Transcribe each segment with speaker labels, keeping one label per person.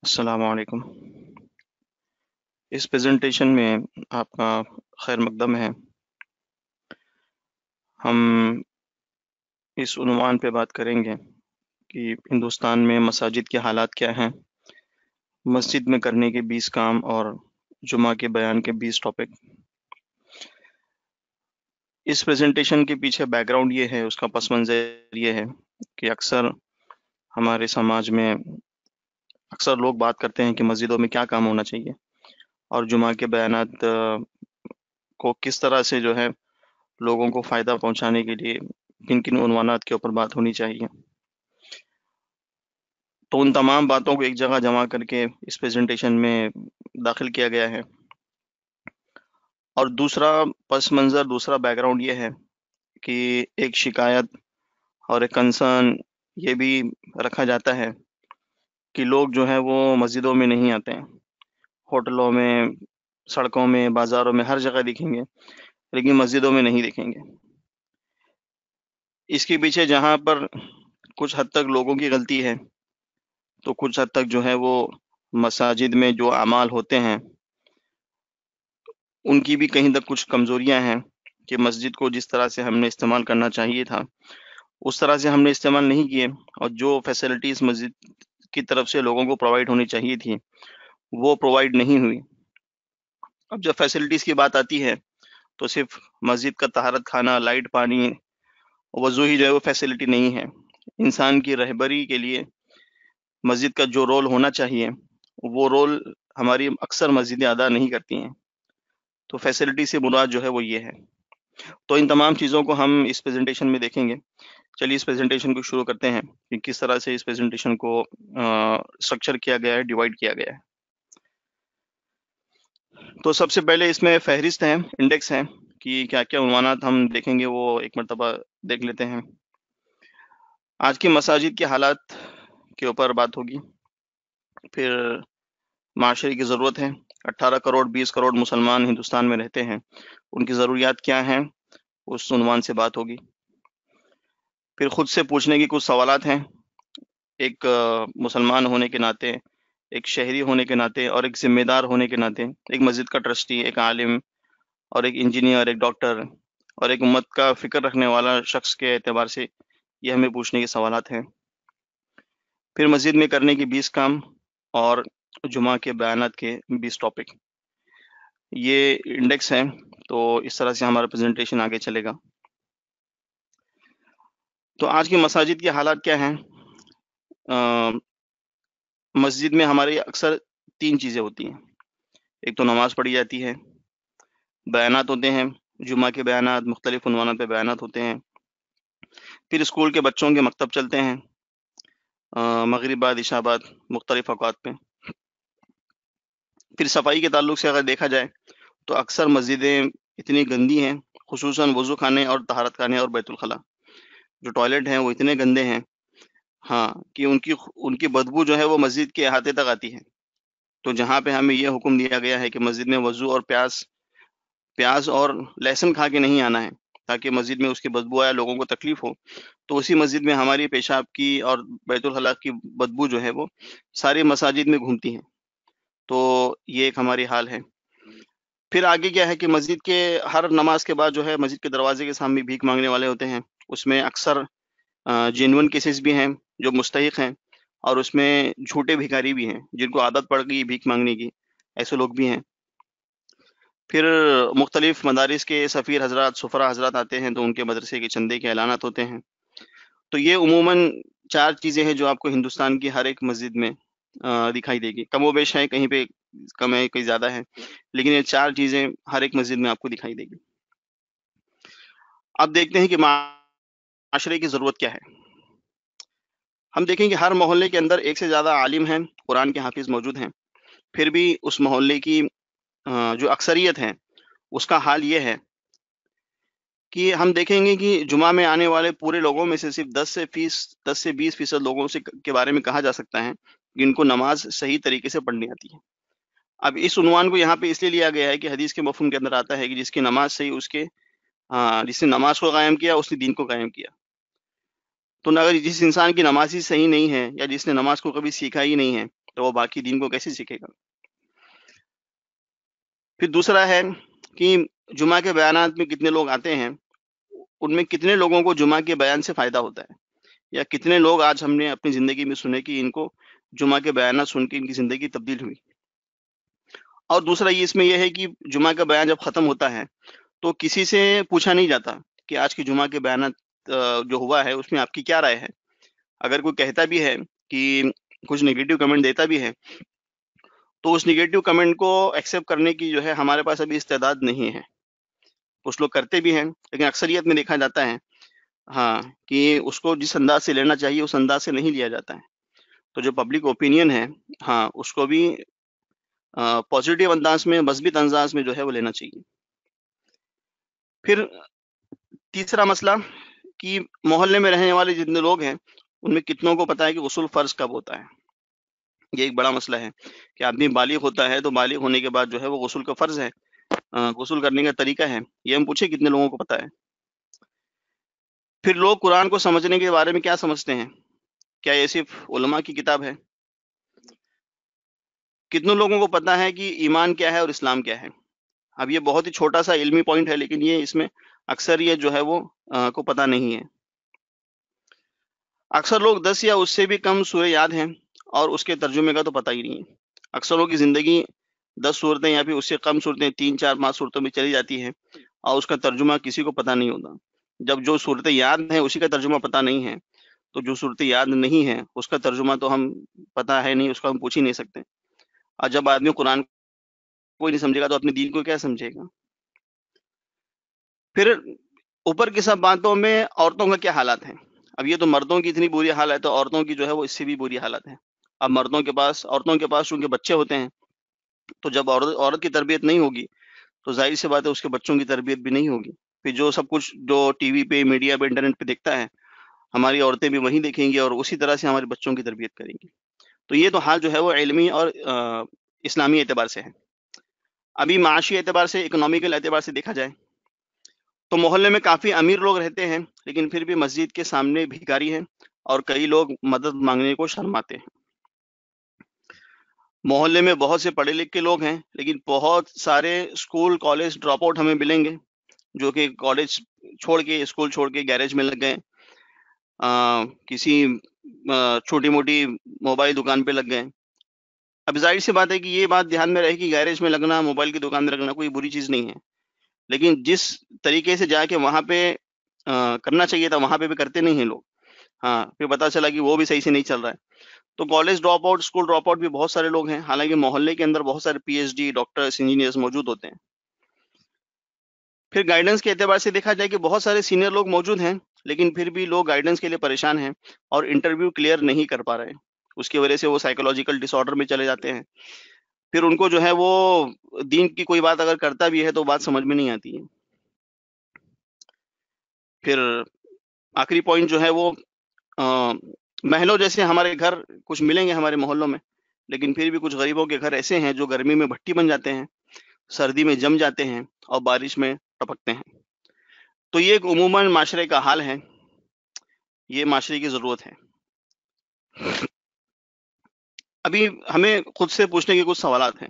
Speaker 1: السلام علیکم۔ اس پریزنٹیشن میں آپ کا خیر مقدم ہے۔ ہم اس عنوان پہ بات کریں گے کہ ہندوستان میں مساجد کے حالات کیا ہیں، مسجد میں کرنے کے 20 کام اور جمعہ کے بیان کے 20 ٹاپک۔ اس پریزنٹیشن کے پیچھے بیک گراؤنڈ یہ ہے، اس کا پس منظر یہ ہے کہ اکثر ہمارے سماج میں اکثر لوگ بات کرتے ہیں کہ مسجدوں میں کیا کام ہونا چاہیے اور جمعہ کے بیانات کو کس طرح سے جو ہے لوگوں کو فائدہ پہنچانے کے لیے کن کن عنوانات کے اوپر بات ہونی چاہیے۔ تو ان تمام باتوں کو ایک جگہ جمع کر کے اس پریزنٹیشن میں داخل کیا گیا ہے۔ اور دوسرا پس منظر، دوسرا بیک گراؤنڈ یہ ہے کہ ایک شکایت اور ایک کنسرن یہ بھی رکھا جاتا ہے کہ لوگ جو ہے وہ مسجدوں میں نہیں آتے ہیں، ہوٹلوں میں، سڑکوں میں، بازاروں میں ہر جگہ دکھیں گے لیکن مسجدوں میں نہیں دکھیں گے۔ اس کے پیچھے جہاں پر کچھ حد تک لوگوں کی غلطی ہے تو کچھ حد تک جو ہے وہ مساجد میں جو اعمال ہوتے ہیں ان کی بھی کہیں تک کچھ کمزوریاں ہیں کہ مسجد کو جس طرح سے ہم نے استعمال کرنا چاہیے تھا اس طرح سے ہم نے استعمال نہیں کیے، اور جو فیسلٹیز مسجد کی طرف سے لوگوں کو پرووائڈ ہونی چاہیے تھی وہ پرووائڈ نہیں ہوئی۔ اب جب فیسلٹیز کی بات آتی ہے تو صرف مسجد کا طہارت خانہ، لائٹ، پانی، وضو ہی جو ہے وہ فیسلٹی نہیں ہے۔ انسان کی رہبری کے لیے مسجد کا جو رول ہونا چاہیے وہ رول ہماری اکثر مسجدیں ادا نہیں کرتی ہیں۔ تو فیسلٹی سے مراد جو ہے وہ یہ ہے۔ تو ان تمام چیزوں کو ہم اس پریزنٹیشن میں دیکھیں گے۔ چلیے اس پریزنٹیشن کو شروع کرتے ہیں کہ کس طرح سے اس پریزنٹیشن کو اسٹرکچر کیا گیا ہے، ڈیوائڈ کیا گیا ہے۔ تو سب سے پہلے اس میں فہرست ہے، انڈیکس ہے کہ کیا کیا عنوانات ہم دیکھیں گے، وہ ایک مرتبہ دیکھ لیتے ہیں۔ آج کی مساجد کے حالات کے اوپر بات ہوگی، پھر معاشرے کی ضرورت ہے۔ 18 کروڑ 20 کروڑ مسلمان ہندوستان میں رہتے ہیں، ان کی ضروریات کیا ہیں اس عنوان سے بات ہوگی۔ پھر خود سے پوچھنے کی کچھ سوالات ہیں، ایک مسلمان ہونے کے ناطے، ایک شہری ہونے کے ناطے اور ایک ذمہ دار ہونے کے ناطے، ایک مسجد کا ٹرسٹی، ایک عالم اور ایک انجینئر، ایک ڈاکٹر اور ایک امت کا فکر رکھنے والا شخص کے اعتبار سے یہ ہمیں پوچھنے کے سوالات ہیں۔ پھر مسجد میں کرنے کی 20 کام اور جمعہ کے بیانات کے 20 ٹاپک، یہ انڈیکس ہے۔ تو اس طرح سے ہمارا پریزنٹیشن آگے چلے گا۔ تو آج کی مساجد کے حالات کیا ہیں؟ مسجد میں ہمارے اکثر 3 چیزیں ہوتی ہیں، ایک تو نماز پڑھی جاتی ہے، بیانات ہوتے ہیں، جمعہ کے بیانات، مختلف عنوانات پہ بیانات ہوتے ہیں، پھر اسکول کے بچوں کے مکتب چلتے ہیں، مغرب بعد، عشاء بعد، مختلف اوقات پہ۔ پھر صفائی کے تعلق سے اگر دیکھا جائے تو اکثر مسجدیں اتنی گندی ہیں، خصوصاً وضو خانے اور طہارت خانے اور بیت الخلاء، جو ٹوائلٹ ہیں وہ اتنے گندے ہیں کہ ان کی بدبو جو ہے وہ مسجد کے احاطے تک آتی ہے۔ تو جہاں پہ ہمیں یہ حکم دیا گیا ہے کہ مسجد میں وضو اور پیاز اور لہسن کھا کے نہیں آنا ہے تاکہ مسجد میں اس کی بدبو آیا، لوگوں کو تکلیف ہو، تو اسی مسجد میں ہماری پیشاب کی اور بیت الخلاء کی بدبو جو ہے وہ ساری مساجد میں گھومتی ہے۔ تو یہ ایک ہماری حال ہے۔ پھر آگے کیا ہے کہ مسجد کے ہر نماز کے بعد جو ہے مسجد کے دروازے کے سامنے بھیک مانگنے والے ہوتے ہیں، اس میں اکثر جینون کیسز بھی ہیں جو مستحق ہیں، اور اس میں جھوٹے بھکاری بھی ہیں جن کو عادت پڑ گئی بھیک مانگنے کی، ایسے لوگ بھی ہیں۔ پھر مختلف مدارس کے سفیر حضرات، سفرا حضرات آتے ہیں تو ان کے مدرسے کے چندے کے اعلانات ہوتے ہیں۔ تو یہ عموماً 4 چیزیں ہیں جو آپ کو ہندوستان کی ہر ایک مسجد میں دکھائی دے گی، کم و بیش ہے، کہیں پہ کم ہے، کہیں زیادہ ہے، لیکن یہ 4 چیزیں ہر ایک مسجد میں آپ کو دکھائی دے گی۔ اب دیکھتے ہیں کہ معاشرے کی ضرورت کیا ہے۔ ہم دیکھیں کہ ہر محلے کے اندر ایک سے زیادہ عالم ہیں، قرآن کے حافظ موجود ہیں، پھر بھی اس محلے کی جو اکثریت ہے اس کا حال یہ ہے کہ ہم دیکھیں گے کہ جمعہ میں آنے والے پورے لوگوں میں سے صرف 10 سے 20% لوگوں کے بارے میں کہا جا سکتا ہے کہ ان کو نماز صحیح طریقے سے پڑھنی آتی ہے۔ اب اس عنوان کو یہاں پہ اس لیے لیا گیا ہے کہ حدیث کے مفہوم کے اندر آتا ہے کہ جس کی نماز صحیح، جس نے نماز کو قائم کیا اس نے دین کو قائم کیا۔ تو اگر جس انسان کی نماز ہی صحیح نہیں ہے یا جس نے نماز کو کبھی سیکھا ہی نہیں ہے تو وہ باقی دین کو کیسے سیکھے گا؟ پھر دوسرا ہے کہ جمعہ کے بیانات میں کتنے لوگ آتے ہیں، ان میں کتنے لوگوں کو جمعہ کے بیان سے فائدہ ہوتا ہے، یا کتنے لوگ آج ہم نے اپنی زندگی میں سنے کہ ان کو جمعہ کے بیانات سن کے ان کی زندگی تبدیل ہوئی۔ اور دوسرا یہ اس میں یہ ہے کہ جمعہ کا بیان جب ختم ہوتا ہے تو کسی سے پوچھا نہیں جاتا کہ آج کی جمعہ کے بیانات جو ہوا ہے اس میں آپ کی کیا رائے ہے۔ اگر کوئی کہتا بھی ہے کہ کچھ نگیٹو کمنٹ دیتا بھی ہے تو اس نگیٹو کمنٹ کو ایکسیپٹ کرنے کی جو ہے ہمارے پاس ابھی استعداد نہیں ہے۔ کچھ لوگ کرتے بھی ہیں لیکن اکثریت میں دیکھا جاتا ہے ہاں کہ اس کو جس انداز سے لینا چاہیے اس انداز سے نہیں لیا جاتا ہے۔ تو جو پبلک اوپینین ہے ہاں اس کو بھی پازیٹیو انداز میں، مثبت انداز میں جو ہے وہ لینا چاہیے۔ پھر تیسرا مسئلہ کہ محلے میں رہنے والے جتنے لوگ ہیں ان میں کتنوں کو پتہ ہے کہ غسل فرض کب ہوتا ہے۔ یہ ایک بڑا مسئلہ ہے کہ آدمی بالغ ہوتا ہے تو بالغ ہونے کے بعد جو ہے وہ غسل کا فرض ہے، غسل کرنے کا طریقہ ہے، یہ ہم پوچھیں کتنے لوگوں کو پتہ ہے۔ پھر لوگ قرآن کو سمجھنے کے بارے میں کیا سمجھتے ہیں، کیا یہ صرف علماء کی کتاب ہے؟ کتنے لوگوں کو پتہ ہے کہ ایمان کیا ہے اور اسلام کیا ہے؟ اب یہ بہت ہی چھوٹا سا علمی پوائنٹ ہے لیکن یہ اس میں اکثر یہ جو ہے وہ کو پتہ نہیں ہے۔ اکثر لوگ 10 یا اس سے بھی کم سورہ یاد ہیں اور اس کے ترجمے کا تو پتہ ہی نہیں ہے۔ اکثر لوگوں کی زندگی 10 صورتیں یا پھر اس سے کم صورتیں 3 4 5 صورتوں میں چلی جاتی ہے اور اس کا ترجمہ کسی کو پتہ نہیں ہوتا۔ جب جو صورتیں یاد ہیں اسی کا ترجمہ پتہ نہیں ہے تو جو صورتیں یاد نہیں ہیں اس کا ترجمہ تو ہم پتہ ہے نہیں، اس کا ہم پوچھ ہی نہیں سکتے۔ اور جب آدمی قرآن کوئی نہیں سمجھے گا تو اپنے دین کو کیا سمجھے گا؟ پھر اوپر کی سب باتوں میں عورتوں کا کیا حالات ہیں؟ اب یہ تو مردوں کی اتنی بری حالت ہے، عورتوں کی جو ہے وہ اس سے بھی بری حالت ہے۔ اب عورتوں کے پاس چونکہ بچے ہوتے ہیں تو جب عورت کی تربیت نہیں ہوگی تو ظاہر سی بات ہے اس کے بچوں کی تربیت بھی نہیں ہوگی۔ پھر جو سب کچھ جو ٹی وی پہ، میڈیا پہ، انٹرنیٹ پہ دیکھتا ہے ہماری عورتیں بھی وہی دیکھیں گی اور اسی طرح سے ہمارے بچوں کی تربیت کریں گی۔ تو یہ تو حال جو ہے وہ علمی اور اسلامی اعتبار سے ہے۔ ابھی معاشی اعتبار سے، اکنامیکل اعتبار سے دیکھا جائے تو محلے میں کافی امیر لوگ رہتے ہیں لیکن پھر بھی مسجد کے سامنے بھکاری ہیں اور کئی لوگ مدد مانگنے کو شرماتے ہیں۔ محلے میں بہت سے پڑھے لکھے لوگ ہیں لیکن بہت سارے اسکول کالج ڈراپ آؤٹ ہمیں ملیں گے جو کہ کالج چھوڑ کے، اسکول چھوڑ کے گیریج میں لگ گئے، کسی چھوٹی موٹی موبائل دکان پہ لگ گئے۔ اب ظاہر سی بات ہے کہ یہ بات دھیان میں رہے کہ گیریج میں لگنا، موبائل کی دکان میں لگنا کوئی بری چیز نہیں ہے، لیکن جس طریقے سے جا کے وہاں پہ کرنا چاہیے تھا وہاں پہ بھی کرتے نہیں ہیں لوگ۔ ہاں پھر پتہ چلا کہ وہ بھی صحیح سے نہیں چل رہا ہے۔ تو college drop out, school drop out بھی بہت سارے لوگ ہیں، حالانکہ محلے کے اندر بہت سارے P H D, doctors, engineers موجود ہوتے ہیں۔ پھر گائیڈنس کے اعتبار سے دیکھا جائے کہ بہت سارے سینئر لوگ موجود ہیں لیکن پھر بھی لوگ گائیڈنس کے لیے پریشان ہیں اور انٹرویو کلیئر نہیں کر پا رہے ہیں، اس کی وجہ سے وہ سائیکولوجیکل ڈس آرڈر میں چلے جاتے ہیں۔ پھر ان کو جو ہے وہ دین کی کوئی بات اگر کرتا بھی ہے تو بات سمجھ میں نہیں آتی ہے۔ پھر آخری پوائنٹ جو ہے وہ محلوں جیسے ہمارے گھر کچھ ملیں گے ہمارے محلوں میں، لیکن پھر بھی کچھ غریبوں کے گھر ایسے ہیں جو گرمی میں بھٹی بن جاتے ہیں، سردی میں جم جاتے ہیں اور بارش میں ٹپکتے ہیں۔ تو یہ ایک عموماً معاشرے کا حال ہے، یہ معاشرے کی ضرورت ہے۔ ابھی ہمیں خود سے پوچھنے کے کچھ سوالات ہیں،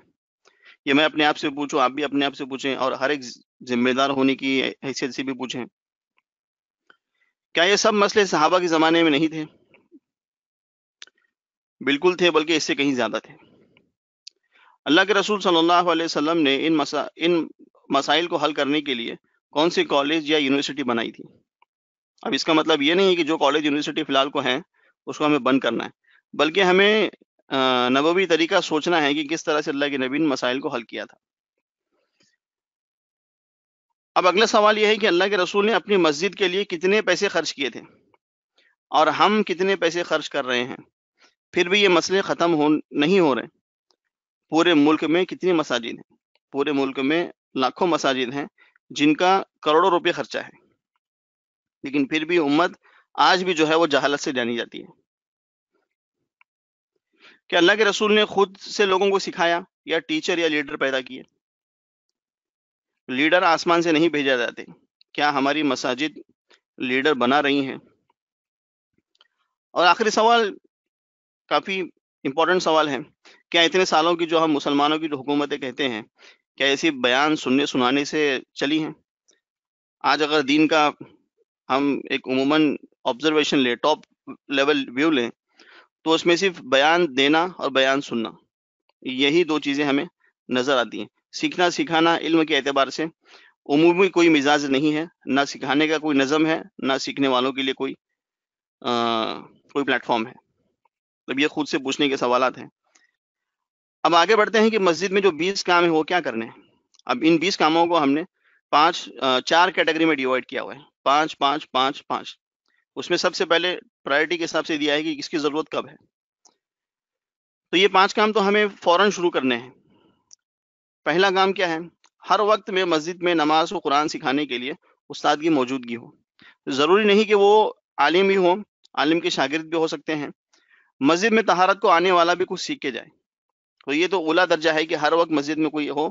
Speaker 1: یہ میں اپنے آپ سے پوچھوں، آپ بھی اپنے آپ سے پوچھیں اور ہر ایک ذمہ دار ہونے کی حیثیت سے بھی پوچھیں۔ کیا یہ سب مسئلے صحابہ کے زمانے میں نہیں تھے؟ بالکل تھے، بلکہ اس سے کہیں زیادہ تھے۔ اللہ کے رسول صلی اللہ علیہ وسلم نے ان مسائل کو حل کرنے کے لیے کون سی کالج یا یونیورسٹی بنائی تھی؟ اب اس کا مطلب یہ نہیں ہے کہ جو کالج یونیورسٹی فی الحال کو ہیں اس کو ہمیں بند کرنا ہے، بلکہ ہمیں نبوی طریقہ سوچنا ہے کہ کس طرح سے اللہ کے نبی نے مسائل کو حل کیا تھا۔ اب اگلا سوال یہ ہے کہ اللہ کے رسول نے اپنی مسجد کے لیے کتنے پیسے خرچ کیے تھے اور ہم کتنے پیسے خرچ کر رہے ہیں، پھر بھی یہ مسئلے ختم نہیں ہو رہے۔ پورے ملک میں کتنی مساجد ہیں؟ پورے ملک میں لاکھوں مساجد ہیں جن کا کروڑوں روپے خرچہ ہے، لیکن پھر بھی امت آج بھی جو ہے وہ جہالت سے جانی جاتی ہے۔ کہ اللہ کے رسول نے خود سے لوگوں کو سکھایا یا ٹیچر یا لیڈر پیدا کیے؟ لیڈر آسمان سے نہیں بھیجا جاتے، کیا ہماری مساجد لیڈر بنا رہی ہیں؟ اور آخری سوال کافی امپورٹنٹ سوال ہے، کیا اتنے سالوں کی جو ہم مسلمانوں کی جو حکومتیں کہتے ہیں، کیا ایسی بیان سننے سنانے سے چلی ہیں؟ آج اگر دین کا ہم ایک عموماً آبزرویشن لیں، ٹاپ لیول ویو لیں، تو اس میں صرف بیان دینا اور بیان سننا، یہی دو چیزیں ہمیں نظر آتی ہیں۔ سیکھنا سکھانا علم کے اعتبار سے عمومی کوئی مزاج نہیں ہے، نہ سکھانے کا کوئی نظم ہے، نہ سیکھنے والوں کے لیے کوئی پلیٹ فارم ہے۔ تب یہ خود سے پوچھنے کے سوالات ہیں۔ اب آگے بڑھتے ہیں کہ مسجد میں جو 20 کام ہیں وہ کیا کرنے ہیں۔ اب ان 20 کاموں کو ہم نے 4 کیٹیگری میں ڈیوائڈ کیا ہوا ہے، 5 5 5 5۔ اس میں سب سے پہلے پرائرٹی کے حساب سے دیا ہے کہ کس کی ضرورت کب ہے۔ تو یہ 5 کام تو ہمیں فوراً شروع کرنے ہیں۔ پہلا کام کیا ہے؟ ہر وقت میں مسجد میں نماز و قرآن سکھانے کے لیے استاد کی موجودگی ہو۔ ضروری نہیں کہ وہ عالم ہی ہو، عالم کے شاگرد بھی ہو سکتے ہیں۔ مسجد میں طہارت کو آنے والا بھی کچھ سیکھ کے جائے۔ تو یہ تو اولا درجہ ہے کہ ہر وقت مسجد میں کوئی ہو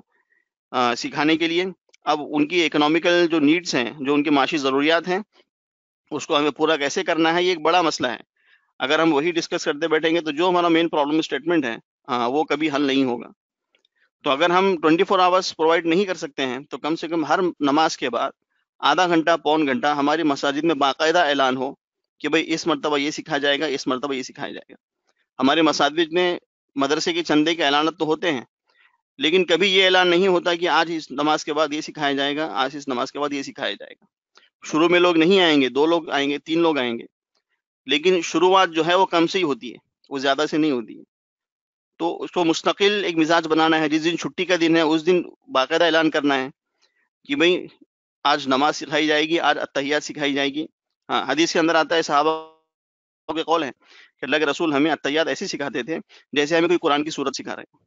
Speaker 1: سکھانے کے لیے۔ اب ان کی اکنامیکل جو نیڈس ہیں، جو ان کی معاشی ضروریات ہیں، اس کو ہمیں پورا کیسے کرنا ہے، یہ ایک بڑا مسئلہ ہے۔ اگر ہم وہی ڈسکس کرتے بیٹھیں گے تو جو ہمارا مین پرابلم اسٹیٹمنٹ ہے وہ کبھی حل نہیں ہوگا۔ تو اگر ہم 24 آورس پرووائڈ نہیں کر سکتے ہیں تو کم سے کم ہر نماز کے بعد آدھا گھنٹہ پون گھنٹہ ہماری مساجد میں باقاعدہ اعلان ہو کہ بھئی اس مرتبہ یہ سکھایا جائے گا، اس مرتبہ یہ سکھایا جائے گا۔ ہمارے مساجد میں مدرسے کے چندے کے اعلانات تو ہوتے ہیں، لیکن کبھی یہ اعلان نہیں ہوتا کہ آج اس نماز کے بعد یہ سکھایا جائے گا، آج اس نماز کے بعد یہ سکھایا جائے گا۔ شروع میں لوگ نہیں آئیں گے، 2 لوگ آئیں گے، 3 لوگ آئیں گے، لیکن شروعات جو ہے وہ کم سے ہی ہوتی ہے، وہ زیادہ سے نہیں ہوتی ہے۔ تو اس کو مستقل ایک مزاج بنانا ہے۔ جس دن چھٹی کا دن ہے اس دن باقاعدہ اعلان کرنا ہے کہ بھئی آج نماز سکھائی جائے گی، آج اتحیات سکھائی جائے گی۔ ہاں، حدیث کے اندر آتا ہے، صحابہ کے قول ہے کہ اللہ کے رسول ہمیں اتحیات ایسے سکھاتے تھے جیسے ہمیں کوئی قرآن کی سورت سکھا رہے ہیں۔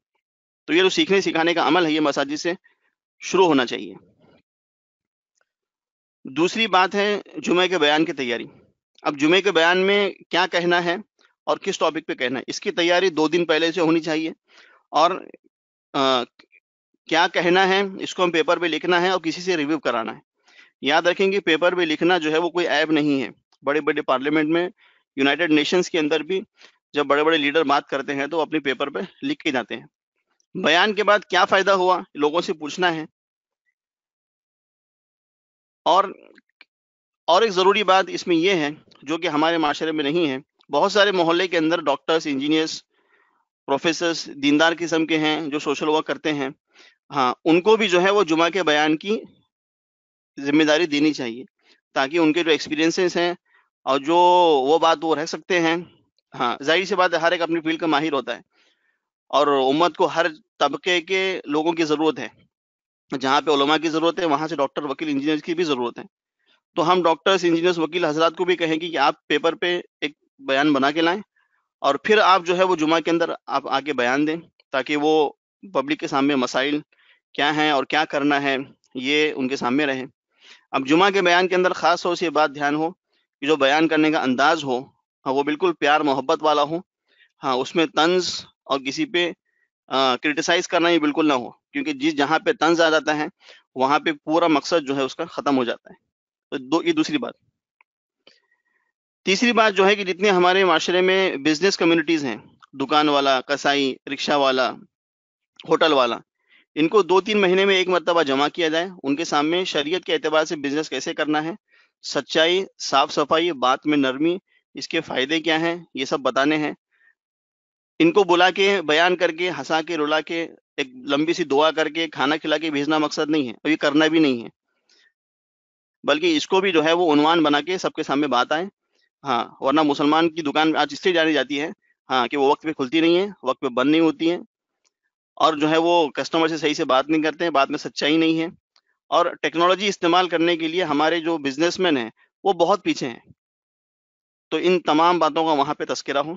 Speaker 1: تو یہ جو سیکھنے سکھانے کا عمل ہے یہ مساجد سے شروع ہونا چاہیے۔ دوسری بات ہے جمعہ کے بیان کی تیاری۔ اب جمعہ کے بیان میں کیا کہنا ہے اور کس ٹاپک پہ کہنا ہے، اس کی تیاری 2 دن پہلے سے ہونی چاہیے۔ اور کیا کہنا ہے اس کو ہم پیپر پہ لکھنا ہے اور کسی سے ریویو کرانا ہے۔ یاد رکھیں کہ پیپر پہ لکھنا جو ہے وہ کوئی عیب نہیں ہے۔ بڑے بڑے پارلیمنٹ میں، یونائٹڈ نیشنز کے اندر بھی جب بڑے بڑے لیڈر بات کرتے ہیں تو اپنے پیپر پہ لکھ کے جاتے ہیں۔ بیان کے بعد کیا فائدہ ہوا لوگوں سے پوچھنا ہے۔ اور ایک ضروری بات اس میں یہ ہے جو کہ ہمارے معاشرے میں نہیں ہے، بہت سارے محلے کے اندر ڈاکٹرز، انجینئرز، پروفیسرز دیندار قسم کے ہیں جو سوشل ورک کرتے ہیں۔ ہاں، ان کو بھی جو ہے وہ جمعہ کے بیان کی ذمہ داری دینی چاہیے، تاکہ ان کے جو ایکسپیرینسز ہیں اور جو وہ بات وہ رہ سکتے ہیں۔ ہاں، ظاہر سی بات ہے، ہر ایک اپنی فیلڈ کا ماہر ہوتا ہے اور امت کو ہر طبقے کے لوگوں کی ضرورت ہے۔ جہاں پہ علماء کی ضرورت ہے وہاں سے ڈاکٹر، وکیل، انجینئر کی بھی ضرورت ہے۔ تو ہم ڈاکٹرز، انجینئرز، وکیل حضرات کو بھی کہیں گے کہ آپ پیپر پہ ایک بیان بنا کے لائیں اور پھر آپ جو ہے وہ جمعہ کے اندر آپ آ کے بیان دیں، تاکہ وہ پبلک کے سامنے مسائل کیا ہیں اور کیا کرنا ہے یہ ان کے سامنے رہے۔ اب جمعہ کے بیان کے اندر خاص طور سے یہ بات دھیان ہو کہ جو بیان کرنے کا انداز ہو وہ بالکل پیار محبت والا ہو۔ ہاں، اس میں طنز اور کسی پہ کرٹیسائز کرنا ہی بالکل نہ ہو، کیونکہ جہاں پہ طنز آ جاتا ہے وہاں پہ پورا مقصد جو ہے اس کا ختم ہو جاتا ہے۔ تو یہ دوسری بات۔ تیسری بات جو ہے کہ جتنے ہمارے معاشرے میں بزنس کمیونٹیز ہیں، دکان والا، کسائی، رکشہ والا، ہوٹل والا، ان کو 2-3 مہینے میں ایک مرتبہ جمع کیا جائے، ان کے سامنے شریعت کے اعتبار سے بزنس کیسے کرنا ہے، سچائی، صاف صفائی، بات میں نرمی، اس کے فائدے کیا ہیں، یہ سب بتانے ہیں۔ ان کو بلا کے بیان کر کے ہنسا کے رلا کے ایک لمبی سی دعا کر کے کھانا کھلا کے بھیجنا مقصد نہیں ہے، اور یہ کرنا بھی نہیں ہے، بلکہ اس کو بھی جو ہے وہ عنوان بنا کے سب کے سامنے بات آئے۔ ہاں، ورنہ مسلمان کی دکان آج اس لیے جانی جاتی ہے ہاں کہ وہ وقت پہ کھلتی نہیں ہے، وقت پہ بند نہیں ہوتی ہیں، اور جو ہے وہ کسٹمر سے صحیح سے بات نہیں کرتے ہیں، بات میں سچائی نہیں ہے۔ اور ٹیکنالوجی استعمال کرنے کے لیے ہمارے جو بزنس مین ہیں وہ بہت پیچھے ہیں۔ تو ان تمام باتوں کا وہاں پہ تذکرہ ہو۔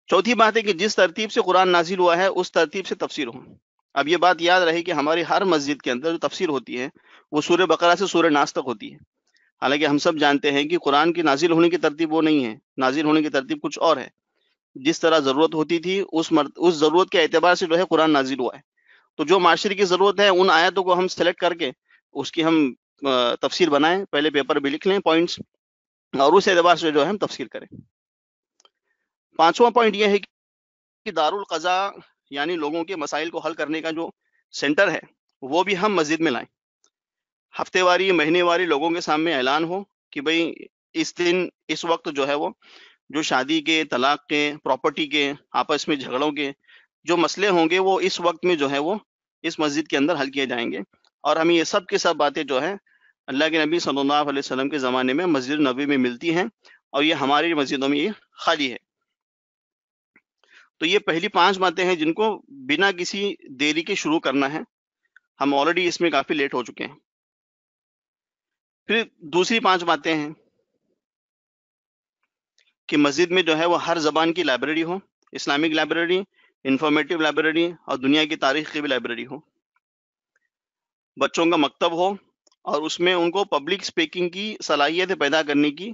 Speaker 1: چوتھی بات ہے کہ جس ترتیب سے قرآن نازل ہوا ہے اس ترتیب سے تفسیر ہو۔ اب یہ بات یاد رہے کہ ہماری ہر مسجد کے اندر جو تفسیر ہوتی ہے وہ سورہ بقرہ سے سورہ ناس تک ہوتی ہے۔ حالانکہ ہم سب جانتے ہیں کہ قرآن کی نازل ہونے کی ترتیب وہ نہیں ہے، نازل ہونے کی ترتیب کچھ اور ہے۔ جس طرح ضرورت ہوتی تھی اس ضرورت کے اعتبار سے جو ہے قرآن نازل ہوا ہے۔ تو جو معاشرے کی ضرورت ہے ان آیتوں کو ہم سلیکٹ کر کے اس کی ہم تفسیر بنائیں، پہلے پیپر بھی لکھ لیں پوائنٹس، اور اس اعتبار سے جو ہے ہم تفسیر کریں۔ 5واں پوائنٹ یہ ہے کہ دارالقضاء یعنی لوگوں کے مسائل کو حل کرنے کا جو سینٹر ہے وہ بھی ہم مسجد میں لائیں. ہفتے واری مہینے واری لوگوں کے سامنے اعلان ہو کہ بھئی اس دن اس وقت جو ہے وہ جو شادی کے، طلاق کے، پراپرٹی کے، آپس میں جھگڑوں کے جو مسئلے ہوں گے وہ اس وقت میں جو ہے وہ اس مسجد کے اندر حل کیے جائیں گے. اور ہمیں یہ سب کے سب باتیں جو ہے اللہ کے نبی صلی اللہ علیہ وسلم کے زمانے میں مسجد نبوی میں ملتی ہیں، اور یہ ہماری مسجدوں میں یہ خالی ہے. تو یہ پہلی 5 باتیں ہیں جن کو بنا کسی دیری کے شروع کرنا ہے. ہم آلریڈی اس میں کافی لیٹ ہو چکے ہیں. پھر دوسری 5 باتیں ہیں کہ مسجد میں جو ہے وہ ہر زبان کی لائبریری ہو، اسلامک لائبریری، انفارمیٹیو لائبریری، اور دنیا کی تاریخ کی بھی لائبریری ہو. بچوں کا مکتب ہو اور اس میں ان کو پبلک اسپیکنگ کی صلاحیت پیدا کرنے کی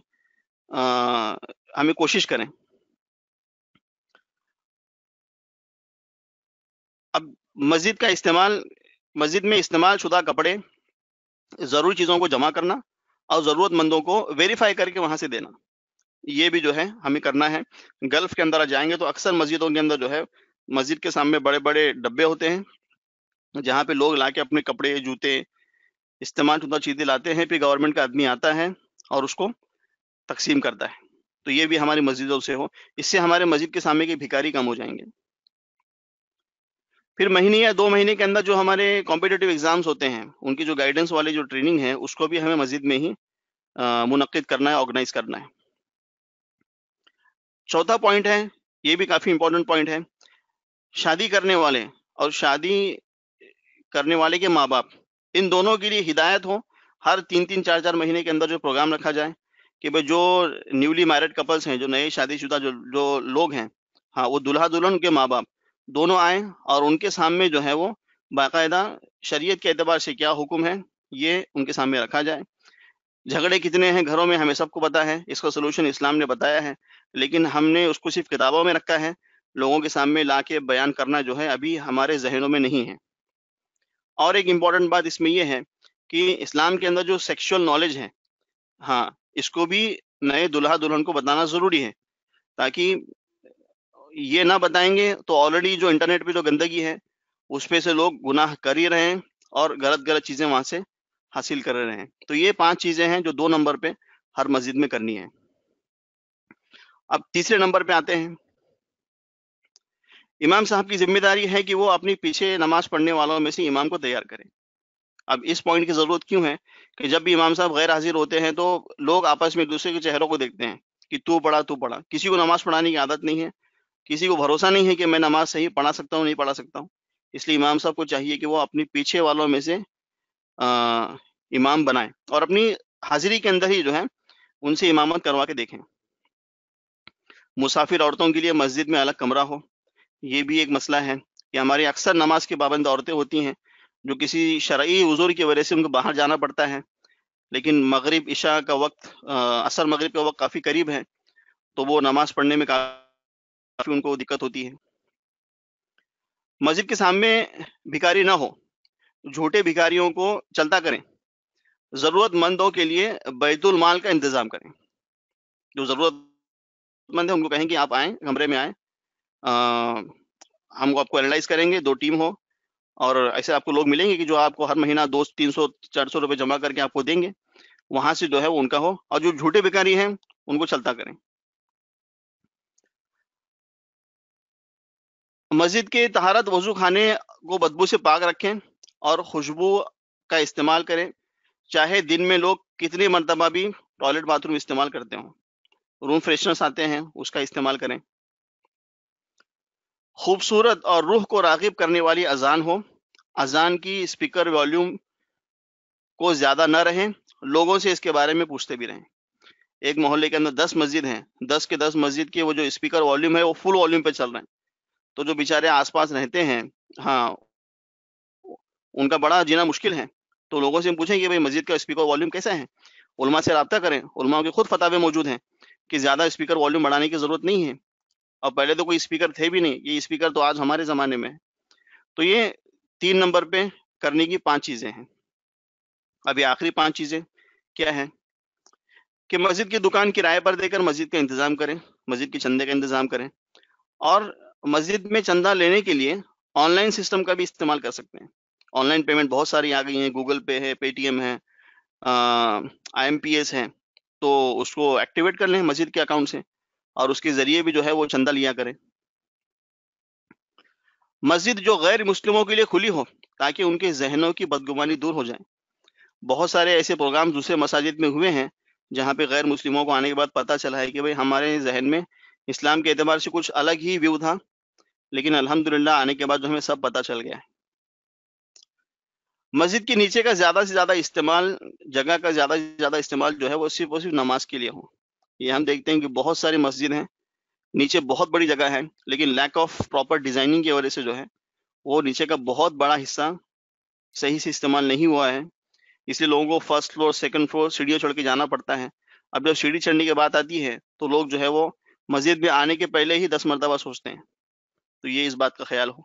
Speaker 1: ہمیں کوشش کریں. اب مسجد کا استعمال، مسجد میں استعمال شدہ کپڑے، ضروری چیزوں کو جمع کرنا اور ضرورت مندوں کو ویریفائی کر کے وہاں سے دینا، یہ بھی جو ہے ہمیں کرنا ہے. گلف کے اندر جائیں گے تو اکثر مسجدوں کے اندر جو ہے مسجد کے سامنے بڑے بڑے ڈبے ہوتے ہیں جہاں پہ لوگ لا کے اپنے کپڑے، جوتے، استعمال شدہ چیزیں لاتے ہیں. پھر گورنمنٹ کا آدمی آتا ہے اور اس کو تقسیم کرتا ہے. تو یہ بھی ہماری مسجدوں سے ہو، اس سے ہمارے مسجد کے سامنے کے بھکاری کم ہو جائیں گے. پھر مہینے یا 2 مہینے کے اندر جو ہمارے کمپیٹیٹیو ایگزامز ہوتے ہیں ان کی جو گائیڈنس والے جو ٹریننگ ہے اس کو بھی ہمیں مسجد میں ہی منعقد کرنا ہے، آرگنائز کرنا ہے. چوتھا پوائنٹ ہے، یہ بھی کافی امپورٹنٹ پوائنٹ ہے، شادی کرنے والے اور شادی کرنے والے کے ماں باپ ان دونوں کے لیے ہدایت ہو. ہر 3 4 مہینے کے اندر جو پروگرام رکھا جائے کہ بھائی جو نیولی میرڈ کپلز ہیں، جو نئے شادی شدہ جو لوگ ہیں، ہاں، وہ دلہا دلہن کے ماں باپ دونوں آئیں اور ان کے سامنے جو ہے وہ باقاعدہ شریعت کے اعتبار سے کیا حکم ہے یہ ان کے سامنے رکھا جائے. جھگڑے کتنے ہیں گھروں میں ہمیں سب کو پتا ہے، اس کا سلوشن اسلام نے بتایا ہے، لیکن ہم نے اس کو صرف کتابوں میں رکھا ہے، لوگوں کے سامنے لا کے بیان کرنا جو ہے ابھی ہمارے ذہنوں میں نہیں ہے. اور ایک امپورٹنٹ بات اس میں یہ ہے کہ اسلام کے اندر جو سیکشول نالج ہے، ہاں، اس کو بھی نئے دلہا دلہن کو بتانا ضروری ہے، تاکہ یہ نہ بتائیں گے تو آلریڈی جو انٹرنیٹ پہ جو گندگی ہے اس پہ سے لوگ گناہ کر ہی رہے ہیں اور غلط غلط چیزیں وہاں سے حاصل کر رہے ہیں. تو یہ 5 چیزیں ہیں جو 2 نمبر پہ ہر مسجد میں کرنی ہے. اب تیسرے نمبر پہ آتے ہیں. امام صاحب کی ذمہ داری ہے کہ وہ اپنی پیچھے نماز پڑھنے والوں میں سے امام کو تیار کریں. اب اس پوائنٹ کی ضرورت کیوں ہے کہ جب بھی امام صاحب غیر حاضر ہوتے ہیں تو لوگ آپس میں ایک دوسرے کے چہروں کو دیکھتے ہیں کہ تو پڑھا. کسی کو نماز پڑھانے کی عادت نہیں ہے، کسی کو بھروسہ نہیں ہے کہ میں نماز صحیح پڑھا سکتا ہوں نہیں پڑھا سکتا ہوں. اس لیے امام صاحب کو چاہیے کہ وہ اپنی پیچھے والوں میں سے امام بنائیں اور اپنی حاضری کے اندر ہی جو ہے ان سے امامت کروا کے دیکھیں. مسافر عورتوں کے لیے مسجد میں الگ کمرہ ہو، یہ بھی ایک مسئلہ ہے کہ ہماری اکثر نماز کی پابند عورتیں ہوتی ہیں جو کسی شرعی عذر کی وجہ سے ان کو باہر جانا پڑتا ہے، لیکن مغرب عشاء کا وقت، عصر مغرب کا وقت کافی قریب ہے تو وہ نماز پڑھنے میں کافی ان کو دقت ہوتی ہے. مسجد کے سامنے بھکاری نہ ہو، جھوٹے بھکاریوں کو چلتا کریں. ضرورت مندوں کے لیے بیت المال کا انتظام کریں. جو ضرورت مند ہے ان کو کہیں کہ آپ آئیں، کمرے میں آئیں، ہم آپ کو اینالائز کریں گے، 2 ٹیم ہو، اور ایسے آپ کو لوگ ملیں گے کہ جو آپ کو ہر مہینہ 200 300 400 روپے جمع کر کے آپ کو دیں گے، وہاں سے جو ہے وہ ان کا ہو، اور جو جھوٹے بھکاری ہیں ان کو چلتا کریں. مسجد کے طہارت وضو خانے کو بدبو سے پاک رکھیں اور خوشبو کا استعمال کریں، چاہے دن میں لوگ کتنی مرتبہ بھی ٹوائلٹ باتھ روم استعمال کرتے ہوں. روم فریشنرز آتے ہیں اس کا استعمال کریں. خوبصورت اور روح کو راغب کرنے والی اذان ہو، اذان کی اسپیکر والیوم کو زیادہ نہ رہیں، لوگوں سے اس کے بارے میں پوچھتے بھی رہیں. ایک محلے کے اندر 10 مسجد ہیں، 10 کے 10 مسجد کے وہ جو اسپیکر والیوم ہے وہ فل والیوم پہ چل رہے ہیں، تو جو بیچارے آس پاس رہتے ہیں، ہاں، ان کا بڑا جینا مشکل ہے. تو لوگوں سے پوچھیں کہ بھائی مسجد کا اسپیکر والیوم کیسا ہے، علماء سے رابطہ کریں. علماء کے خود فتاوے موجود ہیں کہ زیادہ اسپیکر والیوم بڑھانے کی ضرورت نہیں ہے، اور پہلے تو کوئی اسپیکر تھے بھی نہیں، یہ اسپیکر تو آج ہمارے زمانے میں ہے. تو یہ 3 نمبر پہ کرنے کی 5 چیزیں ہیں. ابھی آخری 5 چیزیں کیا ہیں کہ مسجد کی دکان کرائے پر دے کر مسجد کا انتظام کریں. مسجد کے چندے کا انتظام کریں، اور مسجد میں چندہ لینے کے لیے آن لائن سسٹم کا بھی استعمال کر سکتے ہیں. آن لائن پیمنٹ بہت ساری آ گئی ہیں، گوگل پے ہے، پے ٹی ایم ہے، آئی ایم پی ایس ہے، تو اس کو ایکٹیویٹ کر لیں مسجد کے اکاؤنٹ سے، اور اس کے ذریعے بھی جو ہے وہ چندہ لیا کریں. مسجد جو غیر مسلموں کے لیے کھلی ہو تاکہ ان کے ذہنوں کی بدگمانی دور ہو جائے. بہت سارے ایسے پروگرام دوسرے مساجد میں ہوئے ہیں جہاں پہ غیر مسلموں کو آنے کے بعد پتہ چلا ہے کہ بھئی ہمارے ذہن میں اسلام کے اعتبار سے کچھ الگ ہی ویو تھا، لیکن الحمدللہ آنے کے بعد جو ہمیں سب پتہ چل گیا ہے. مسجد کے نیچے کا زیادہ سے زیادہ استعمال، جگہ کا زیادہ سے زیادہ استعمال جو ہے وہ صرف نماز کے لیے ہو. یہ ہم دیکھتے ہیں کہ بہت ساری مسجد ہیں، نیچے بہت بڑی جگہ ہے، لیکن لیک آف پراپر ڈیزائننگ کی وجہ سے جو ہے وہ نیچے کا بہت بڑا حصہ صحیح سے استعمال نہیں ہوا ہے. اس لیے لوگوں کو فرسٹ فلور سیکنڈ فلور سیڑھیاں چڑھ کے جانا پڑتا ہے. اب جب سیڑھی چڑھنے کی بات آتی ہے تو لوگ جو ہے وہ مسجد میں آنے کے پہلے ہی 10 مرتبہ سوچتے ہیں. تو یہ اس بات کا خیال ہو.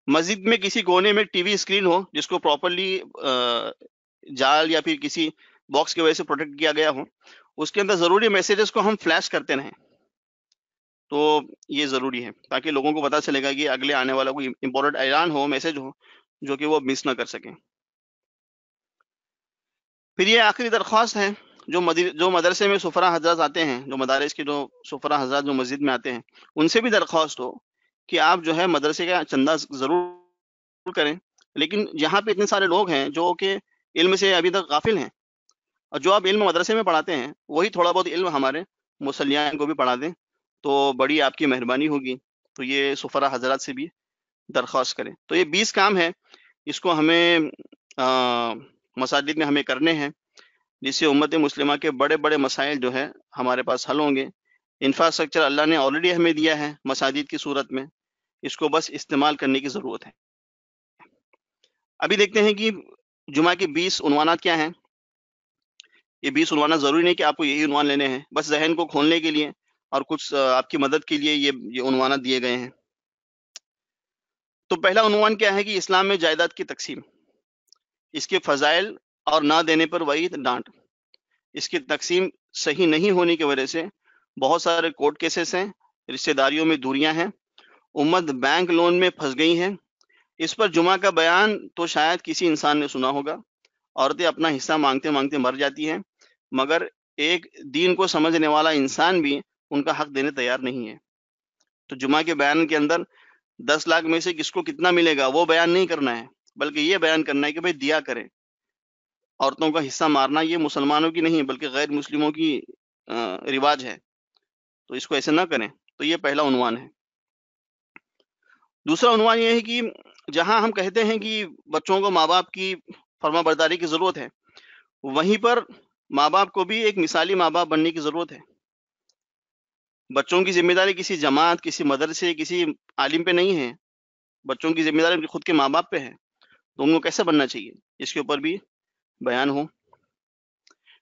Speaker 1: مسجد میں کسی کونے میں ٹی وی اسکرین ہو جس کو پراپرلی جال یا پھر کسی باکس کی وجہ سے پروٹیکٹ کیا گیا ہو، اس کے اندر ضروری میسیجز کو ہم فلیش کرتے رہیں، تو یہ ضروری ہے تاکہ لوگوں کو پتہ چلے گا کہ اگلے آنے والا کوئی امپورٹنٹ اعلان ہو، میسج ہو، جو کہ وہ مس نہ کر سکیں. پھر یہ آخری درخواست ہے، جو مدرسے میں سفرا حضرات آتے ہیں، جو مدارس کے جو سفرا حضرات جو مسجد میں آتے ہیں، ان سے بھی درخواست ہو کہ آپ جو ہے مدرسے کا چندہ ضرور کریں، لیکن جہاں پہ اتنے سارے لوگ ہیں جو کہ علم سے ابھی تک غافل ہیں، اور جو آپ علم مدرسے میں پڑھاتے ہیں وہی تھوڑا بہت علم ہمارے مسلیان کو بھی پڑھا دیں تو بڑی آپ کی مہربانی ہوگی. تو یہ سفرا حضرات سے بھی درخواست کریں. تو یہ 20 کام ہے، اس کو ہمیں مساجد میں ہمیں کرنے ہیں، جس سے امت مسلمہ کے بڑے بڑے مسائل جو ہے ہمارے پاس حل ہوں گے. انفراسٹرکچر اللہ نے آلریڈی ہمیں دیا ہے مساجد کی صورت میں، اس کو بس استعمال کرنے کی ضرورت ہے. ابھی دیکھتے ہیں کہ جمعہ کے 20 عنوانات کیا ہیں. یہ 20 عنوانات ضروری نہیں کہ آپ کو یہی عنوان لینے ہیں، بس ذہن کو کھولنے کے لیے اور کچھ آپ کی مدد کے لیے یہ عنوانات دیے گئے ہیں. تو پہلا عنوان کیا ہے کہ اسلام میں جائیداد کی تقسیم، اس کے فضائل اور نہ دینے پر وعید ڈانٹ. اس کی تقسیم صحیح نہیں ہونے کی وجہ سے بہت سارے کورٹ کیسز ہیں، رشتہ داریوں میں دوریاں ہیں، امت بینک لون میں پھنس گئی ہیں. اس پر جمعہ کا بیان تو شاید کسی انسان نے سنا ہوگا. عورتیں اپنا حصہ مانگتے مانگتے مر جاتی ہیں، مگر ایک دین کو سمجھنے والا انسان بھی ان کا حق دینے تیار نہیں ہے. تو جمعہ کے بیان کے اندر 10 لاکھ میں سے کس کو کتنا ملے گا وہ بیان نہیں کرنا ہے، بلکہ یہ بیان کرنا ہے کہ بھئی دیا کریں. عورتوں کا حصہ مارنا یہ مسلمانوں کی نہیں بلکہ غیر مسلموں کی رواج ہے، تو اس کو ایسے نہ کریں. تو یہ پہلا عنوان ہے. دوسرا عنوان یہ ہے کہ جہاں ہم کہتے ہیں کہ بچوں کو ماں باپ کی فرما برداری کی ضرورت ہے، وہیں پر ماں باپ کو بھی ایک مثالی ماں باپ بننے کی ضرورت ہے. بچوں کی ذمہ داری کسی جماعت، کسی مدرسے، کسی عالم پہ نہیں ہے، بچوں کی ذمہ داری خود کے ماں باپ پہ ہے. تو ان کو کیسے بننا چاہیے، اس کے اوپر بھی بیان ہو.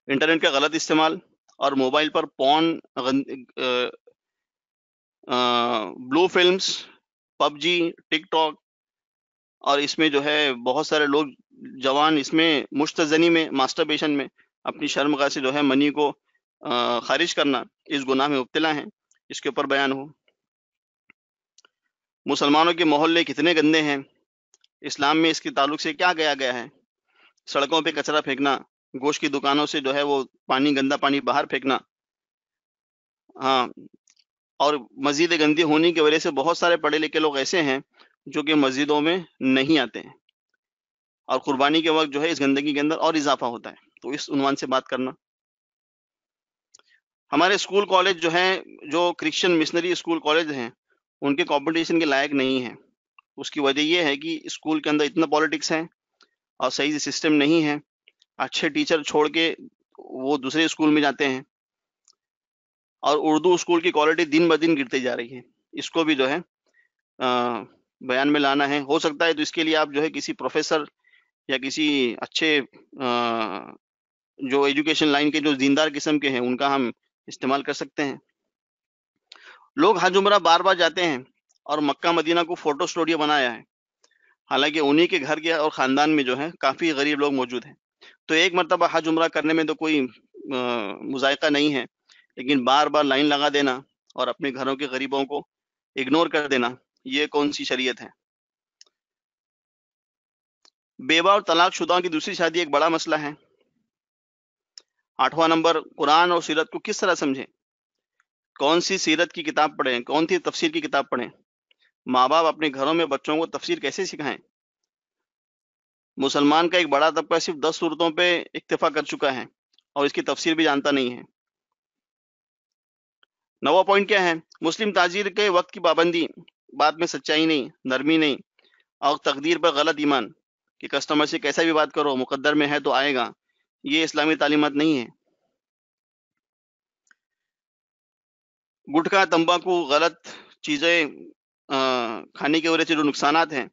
Speaker 1: انٹرنیٹ کا غلط استعمال اور موبائل پر پون، بلو فلمز، پب جی، ٹک ٹاک، اور اس میں جو ہے بہت سارے لوگ جوان اس میں مشتزنی میں، ماسٹربیشن میں اپنی شرمگاہ سے جو ہے منی کو خارج کرنا، اس گناہ میں مبتلا ہیں. اس کے اوپر بیان ہو. مسلمانوں کے محلے کتنے گندے ہیں، اسلام میں اس کے تعلق سے کیا گیا ہے. سڑکوں پہ کچرا پھینکنا، گوشت کی دکانوں سے جو ہے وہ گندا پانی باہر پھینکنا، ہاں. اور مسجد گندی ہونے کی وجہ سے بہت سارے پڑھے لکھے لوگ ایسے ہیں جو کہ مسجدوں میں نہیں آتے ہیں، اور قربانی کے وقت جو ہے اس گندگی کے اندر اور اضافہ ہوتا ہے. تو اس عنوان سے بات کرنا. ہمارے اسکول کالج جو ہیں، جو کرسچن مشنری اسکول کالج ہیں، ان کے کمپٹیشن کے لائق نہیں ہیں. اس کی وجہ یہ ہے کہ اسکول کے اندر اتنا پالیٹکس ہے اور صحیح سے سسٹم نہیں ہے. اچھے ٹیچر چھوڑ کے وہ دوسرے اسکول میں جاتے ہیں، اور اردو اسکول کی کوالٹی دن بدن گرتی جا رہی ہے. اس کو بھی جو ہے بیان میں لانا ہے. ہو سکتا ہے تو اس کے لیے آپ جو ہے کسی پروفیسر یا کسی اچھے جو ایجوکیشن لائن کے جو دیندار قسم کے ہیں ان کا ہم استعمال کر سکتے ہیں. لوگ حج عمرہ بار بار جاتے ہیں اور مکہ مدینہ کو فوٹو اسٹوڈیو بنایا ہے، حالانکہ انہی کے گھر کے اور خاندان میں جو ہے کافی غریب لوگ موجود ہیں. تو ایک مرتبہ حج عمرہ کرنے میں تو کوئی مذائقہ نہیں ہے، لیکن بار بار لائن لگا دینا اور اپنے گھروں کے غریبوں کو اگنور کر دینا، یہ کون سی شریعت ہے؟ بیوہ اور طلاق شدہ کی دوسری شادی ایک بڑا مسئلہ ہے۔ 8واں نمبر، قرآن اور سیرت کو کس طرح سمجھیں؟ کون سی سیرت کی کتاب پڑھیں؟ کون سی تفسیر کی کتاب پڑھیں؟ ماں باپ اپنے گھروں میں بچوں کو تفسیر کیسے سکھائیں؟ مسلمان کا ایک بڑا طبقہ صرف 10 صورتوں پہ اکتفا کر چکا ہے اور اس کی تفسیر بھی جانتا نہیں ہے۔ 9واں پوائنٹ کیا ہے؟ مسلم تاجر کے وقت کی پابندی، بات میں سچائی نہیں، نرمی نہیں، اور تقدیر پر غلط ایمان کہ کسٹمر سے کیسا بھی بات کرو، مقدر میں ہے تو آئے گا، یہ اسلامی تعلیمات نہیں ہے۔ گٹکا، تمباکو، غلط چیزیں کھانے کی وجہ سے جو نقصانات ہیں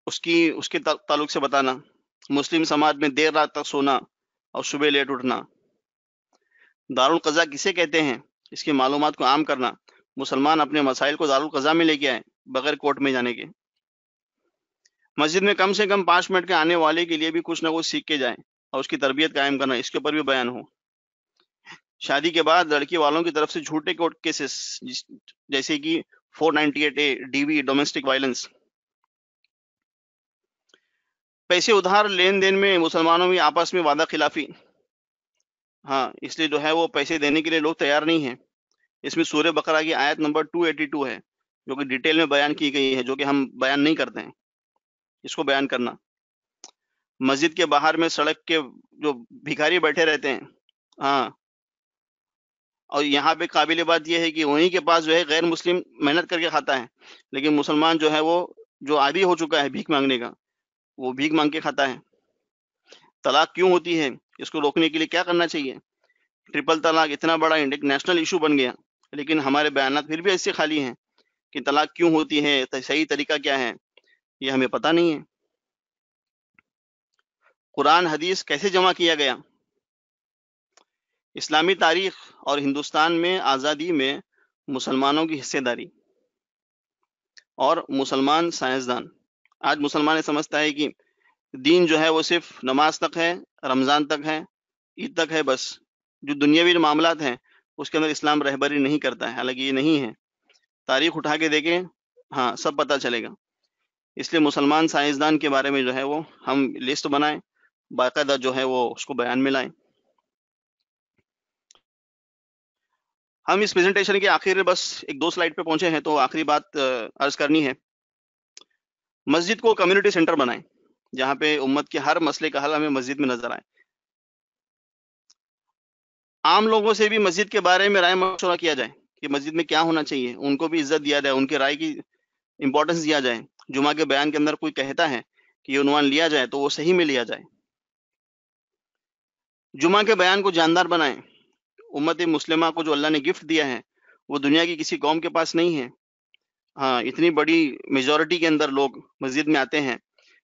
Speaker 1: اس کے تعلق سے بتانا۔ مسلم سماج میں دیر رات تک سونا اور صبح لیٹ اٹھنا۔ دارالقضاء کسے کہتے ہیں، اس کی معلومات کو عام کرنا۔ مسلمان اپنے مسائل کو دارالقضاء میں لے کے آئے بغیر کورٹ میں جانے کے۔ مسجد میں کم سے کم 5 منٹ کے آنے والے کے لیے بھی کچھ نہ کچھ سیکھ کے جائیں اور اس کی تربیت قائم کرنا، اس کے اوپر بھی بیان ہو۔ شادی کے بعد لڑکی والوں کی طرف سے جھوٹے کورٹ کیسز جیسے کہ 498A DV ڈومیسٹک وائلنس۔ پیسے ادھار لین دین میں مسلمانوں میں آپس میں وعدہ خلافی، ہاں اس لیے جو ہے وہ پیسے دینے کے لیے لوگ تیار نہیں ہیں۔ اس میں سورہ بقرہ کی آیت نمبر 282 ہے جو کہ ڈیٹیل میں بیان کی گئی ہے، جو کہ ہم بیان نہیں کرتے ہیں، اس کو بیان کرنا۔ مسجد کے باہر میں سڑک کے جو بھکاری بیٹھے رہتے ہیں، ہاں، اور یہاں پہ قابل بات یہ ہے کہ وہیں کے پاس جو ہے غیر مسلم محنت کر کے کھاتا ہے، لیکن مسلمان جو ہے وہ جو عادی ہو چکا ہے بھیک مانگنے کا، وہ بھیک مانگ کے کھاتا ہے۔ طلاق کیوں ہوتی ہے، اس کو روکنے کے لیے کیا کرنا چاہیے؟ ٹرپل طلاق اتنا بڑا ایک نیشنل ایشو بن گیا، لیکن ہمارے بیانات پھر بھی ایسے خالی ہیں کہ طلاق کیوں ہوتی ہے، صحیح طریقہ کیا ہے، یہ ہمیں پتہ نہیں ہے۔ قرآن حدیث کیسے جمع کیا گیا؟ اسلامی تاریخ اور ہندوستان میں آزادی میں مسلمانوں کی حصہ داری اور مسلمان سائنسدان۔ آج مسلمان یہ سمجھتا ہے کہ دین جو ہے وہ صرف نماز تک ہے، رمضان تک ہے، عید تک ہے، بس جو دنیاوی معاملات ہیں اس کے اندر اسلام رہبری نہیں کرتا ہے، حالانکہ یہ نہیں ہے۔ تاریخ اٹھا کے دیکھیں، ہاں سب پتہ چلے گا۔ اس لیے مسلمان سائنسدان کے بارے میں جو ہے وہ ہم لسٹ بنائیں، باقاعدہ جو ہے وہ اس کو بیان میں لائیں۔ ہم اس پریزنٹیشن کے آخر میں بس ایک 2 سلائیڈ پہ پہنچے ہیں، تو آخری بات عرض کرنی ہے۔ مسجد کو کمیونٹی سینٹر بنائیں جہاں پہ امت کے ہر مسئلے کا حل ہمیں مسجد میں نظر آئے۔ عام لوگوں سے بھی مسجد کے بارے میں رائے مشورہ کیا جائے کہ مسجد میں کیا ہونا چاہیے، ان کو بھی عزت دیا جائے، ان کی رائے کی امپورٹنس دیا جائے۔ جمعہ کے بیان کے اندر کوئی کہتا ہے کہ یہ عنوان لیا جائے تو وہ صحیح میں لیا جائے۔ جمعہ کے بیان کو جاندار بنائیں۔ امت مسلمہ کو جو اللہ نے گفٹ دیا ہے وہ دنیا کی کسی قوم کے پاس نہیں ہے۔ ہاں اتنی بڑی میجورٹی کے اندر لوگ مسجد میں آتے ہیں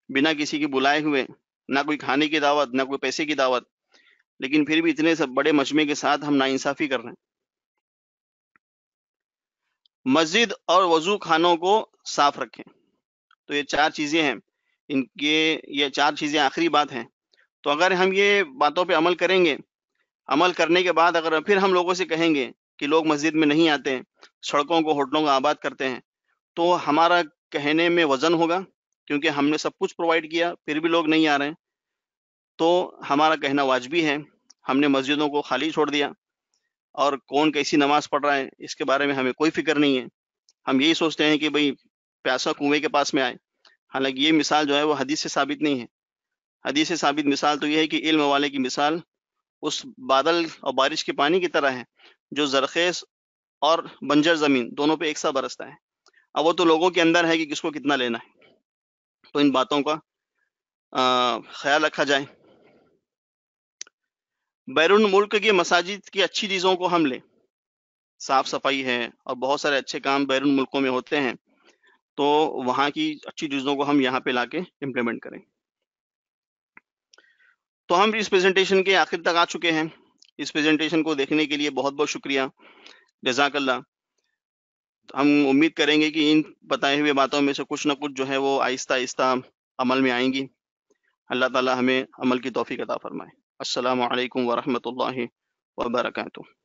Speaker 1: بنا کسی کی بلائے ہوئے، نہ کوئی کھانے کی دعوت، نہ کوئی پیسے کی دعوت، لیکن پھر بھی اتنے سب بڑے مجمع کے ساتھ ہم ناانصافی کر رہے ہیں۔ مسجد اور وضو خانوں کو صاف رکھیں۔ تو یہ 4 چیزیں ہیں، ان کے یہ 4 چیزیں آخری بات ہیں۔ تو اگر ہم یہ باتوں پہ عمل کریں گے، عمل کرنے کے بعد اگر پھر ہم لوگوں سے کہیں گے کہ لوگ مسجد میں نہیں آتے ہیں، سڑکوں کو ہوٹلوں کو آباد کرتے ہیں، تو ہمارا کہنے میں وزن ہوگا، کیونکہ ہم نے سب کچھ پرووائڈ کیا پھر بھی لوگ نہیں آ رہے ہیں۔ تو ہمارا کہنا واجبی ہے، ہم نے مسجدوں کو خالی چھوڑ دیا، اور کون کیسی نماز پڑھ رہا ہے اس کے بارے میں ہمیں کوئی فکر نہیں ہے۔ ہم یہی سوچتے ہیں کہ بھئی پیاسا کنویں کے پاس میں آئے، حالانکہ یہ مثال جو ہے وہ حدیث سے ثابت نہیں ہے۔ حدیث سے ثابت مثال تو یہ ہے کہ علم والے کی مثال اس بادل اور بارش کے پانی کی طرح ہے جو زرخیز اور بنجر زمین دونوں پہ ایک سا برستا ہے۔ اب وہ تو لوگوں کے اندر ہے کہ کس کو کتنا لینا ہے، تو ان باتوں کا خیال رکھا جائے۔ بیرون ملک کی مساجد کی اچھی چیزوں کو ہم لیں، صاف صفائی ہے اور بہت سارے اچھے کام بیرون ملکوں میں ہوتے ہیں، تو وہاں کی اچھی چیزوں کو ہم یہاں پہ لا کے امپلیمنٹ کریں۔ تو ہم اس پریزنٹیشن کے آخر تک آ چکے ہیں۔ اس پریزنٹیشن کو دیکھنے کے لیے بہت بہت شکریہ، جزاک اللہ۔ ہم امید کریں گے کہ ان بتائے ہوئے باتوں میں سے کچھ نہ کچھ جو ہے وہ آہستہ آہستہ عمل میں آئیں گی۔ اللہ تعالی ہمیں عمل کی توفیق عطا فرمائے۔ السلام علیکم ورحمۃ اللہ وبرکاتہ۔